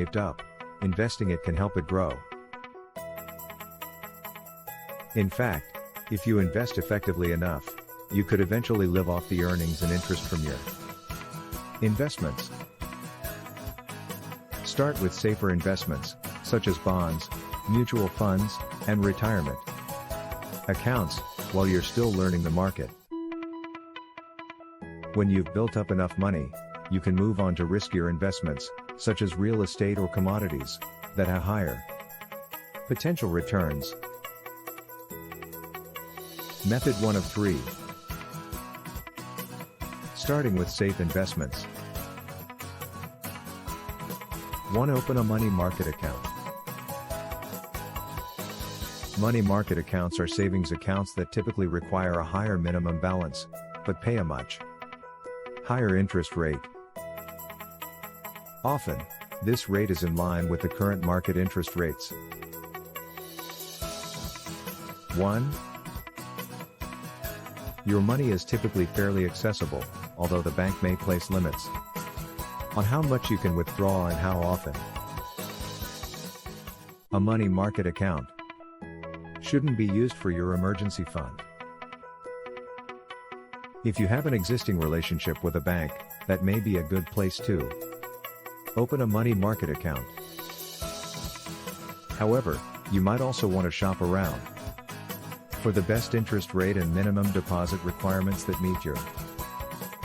saved up, investing it can help it grow. In fact, if you invest effectively enough, you could eventually live off the earnings and interest from your investments. Start with safer investments, such as bonds, mutual funds, and retirement accounts, while you're still learning the market. When you've built up enough money, you can move on to riskier investments, such as real estate or commodities, that have higher potential returns. Method 1 of 3. Starting with safe investments. 1. Open a money market account. Money market accounts are savings accounts that typically require a higher minimum balance, but pay a much higher interest rate. Often, this rate is in line with the current market interest rates. 1. Your money is typically fairly accessible, although the bank may place limits on how much you can withdraw and how often. A money market account shouldn't be used for your emergency fund. If you have an existing relationship with a bank, that may be a good place to open a money market account. However, you might also want to shop around for the best interest rate and minimum deposit requirements that meet your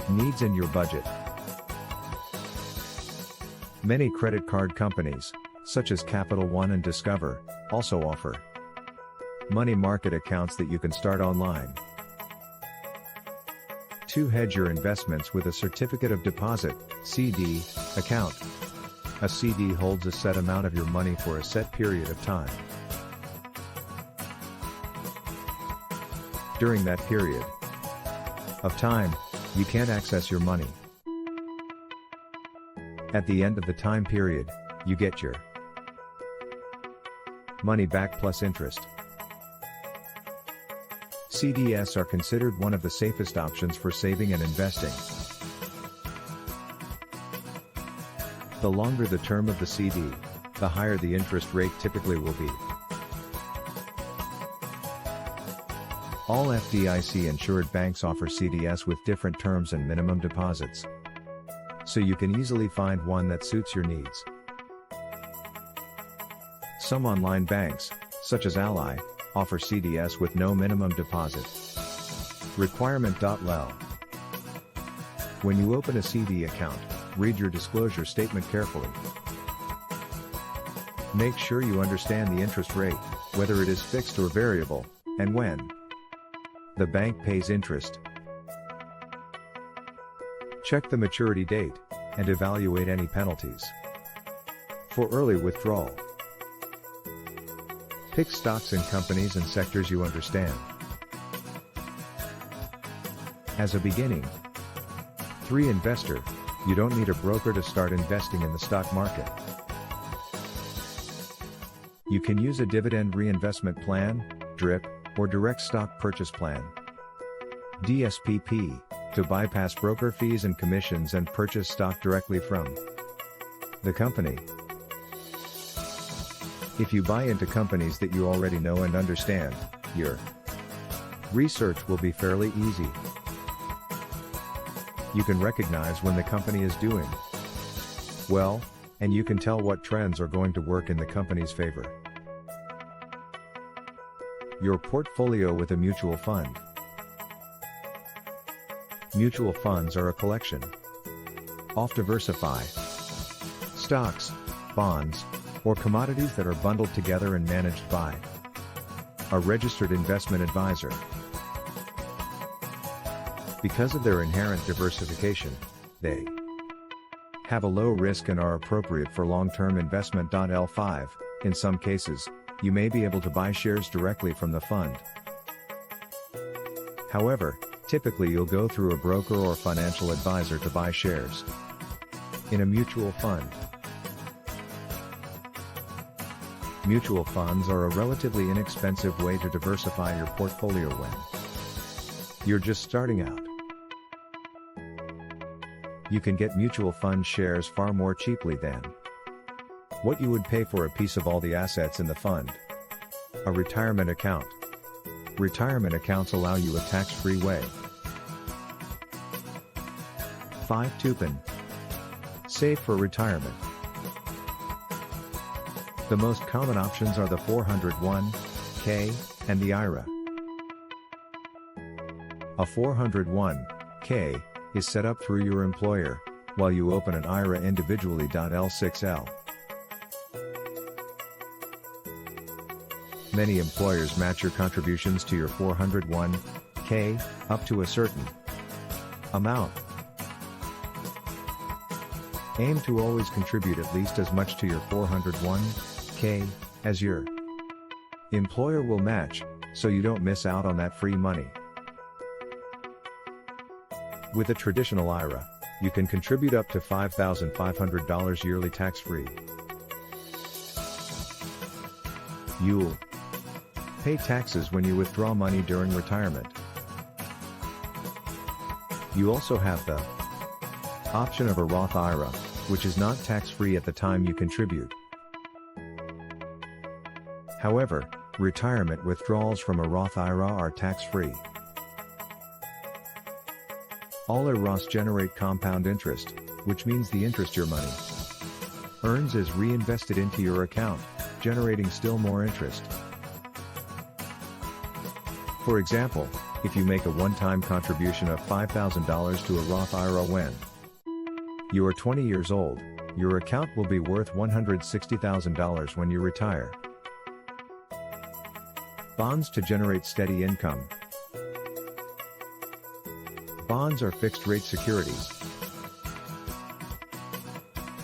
needs and your budget. Many credit card companies, such as Capital One and Discover, also offer money market accounts that you can start online. 2. Hedge your investments with a certificate of deposit (CD) account. A CD holds a set amount of your money for a set period of time. During that period of time, you can't access your money. At the end of the time period, you get your money back plus interest. CDS are considered one of the safest options for saving and investing. The longer the term of the CD, the higher the interest rate typically will be. All FDIC-insured banks offer CDS with different terms and minimum deposits, so you can easily find one that suits your needs. Some online banks, such as Ally, offer CDS with no minimum deposit requirement. When you open a CD account, read your disclosure statement carefully. Make sure you understand the interest rate, whether it is fixed or variable, and when the bank pays interest. Check the maturity date, and evaluate any penalties for early withdrawal. Pick stocks in companies and sectors you understand. As a beginning 3. Investor. You don't need a broker to start investing in the stock market. You can use a dividend reinvestment plan, DRIP, or direct stock purchase plan, DSPP, to bypass broker fees and commissions and purchase stock directly from the company. If you buy into companies that you already know and understand, your research will be fairly easy. You can recognize when the company is doing well, and you can tell what trends are going to work in the company's favor. Your portfolio with a mutual fund. Mutual funds are a collection of diversify stocks, bonds, or commodities that are bundled together and managed by a registered investment advisor. Because of their inherent diversification, they have a low risk and are appropriate for long-term investment. L5, in some cases, you may be able to buy shares directly from the fund. However, typically you'll go through a broker or financial advisor to buy shares in a mutual fund. Mutual funds are a relatively inexpensive way to diversify your portfolio when you're just starting out. You can get mutual fund shares far more cheaply than What you would pay for a piece of all the assets in the fund. A retirement account. Retirement accounts allow you a tax-free way. 5. Toupin. Save for retirement. The most common options are the 401k and the IRA. A 401k is set up through your employer, while you open an IRA individually. L6L. Many employers match your contributions to your 401k up to a certain amount. Aim to always contribute at least as much to your 401k as your employer will match, so you don't miss out on that free money. With a traditional IRA, you can contribute up to $5,500 yearly tax-free. You'll pay taxes when you withdraw money during retirement. You also have the option of a Roth IRA, which is not tax-free at the time you contribute. However, retirement withdrawals from a Roth IRA are tax-free. All IRAs generate compound interest, which means the interest your money earns is reinvested into your account, generating still more interest. For example, if you make a one-time contribution of $5,000 to a Roth IRA when you are 20 years old, your account will be worth $160,000 when you retire. Bonds to generate steady income. Bonds are fixed-rate securities.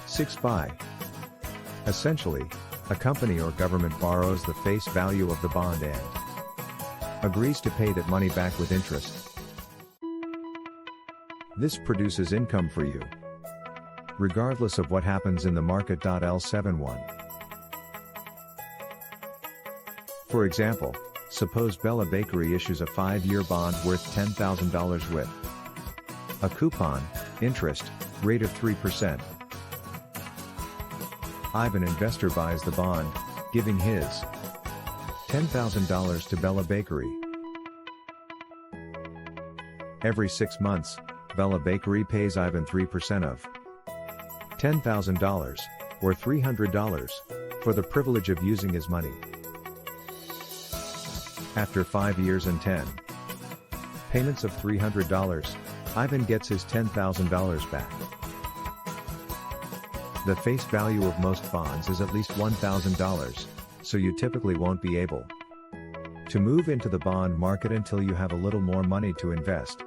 6. Buy. Essentially, a company or government borrows the face value of the bond and agrees to pay that money back with interest. This produces income for you, regardless of what happens in the market. L71. For example, suppose Bella Bakery issues a 5-year bond worth $10,000 with a coupon, interest, rate of 3%. Ivan, investor, buys the bond, giving his $10,000 to Bella Bakery. Every 6 months, Bella Bakery pays Ivan 3% of $10,000, or $300, for the privilege of using his money. After 5 years and 10 payments of $300, Ivan gets his $10,000 back. The face value of most bonds is at least $1,000, so you typically won't be able to move into the bond market until you have a little more money to invest.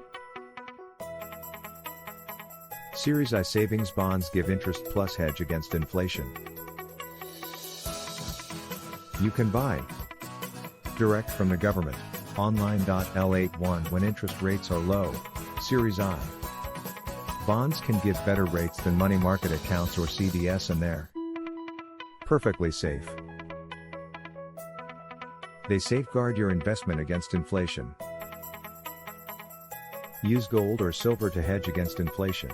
Series I savings bonds give interest plus hedge against inflation. You can buy direct from the government, online. L81 When interest rates are low, Series I bonds can give better rates than money market accounts or CDS, and they're perfectly safe. They safeguard your investment against inflation. Use gold or silver to hedge against inflation.